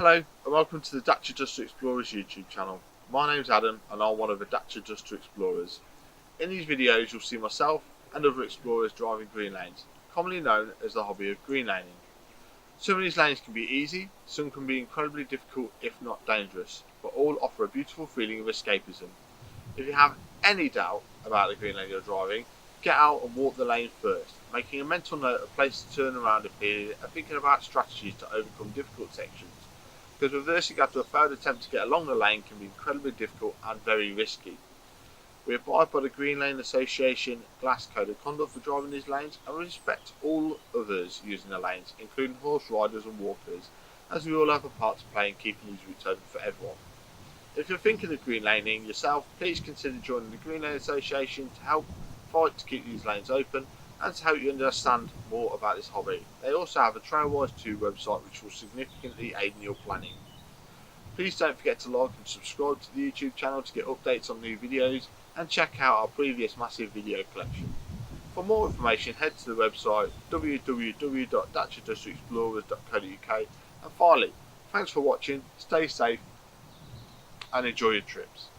Hello and welcome to the Dacia2 Explorers YouTube channel. My name's Adam and I'm one of the Dacia2 Explorers. In these videos you'll see myself and other explorers driving green lanes, commonly known as the hobby of green laning. Some of these lanes can be easy, some can be incredibly difficult if not dangerous, but all offer a beautiful feeling of escapism. If you have any doubt about the green lane you're driving, get out and walk the lane first, making a mental note of places to turn around if needed and thinking about strategies to overcome difficult sections, because reversing after a failed attempt to get along the lane can be incredibly difficult and very risky. We abide by the Green Lane Association Glass Code of Conduct for driving these lanes and respect all others using the lanes, including horse riders and walkers, as we all have a part to play in keeping these routes open for everyone. If you're thinking of green laning yourself, please consider joining the Green Lane Association to help fight to keep these lanes open and to help you understand more about this hobby. They also have a Trailwise 2 website which will significantly aid in your planning. Please don't forget to like and subscribe to the YouTube channel to get updates on new videos and check out our previous massive video collection. For more information head to the website www.dacia2explorers.co.uk, and finally, thanks for watching, stay safe and enjoy your trips.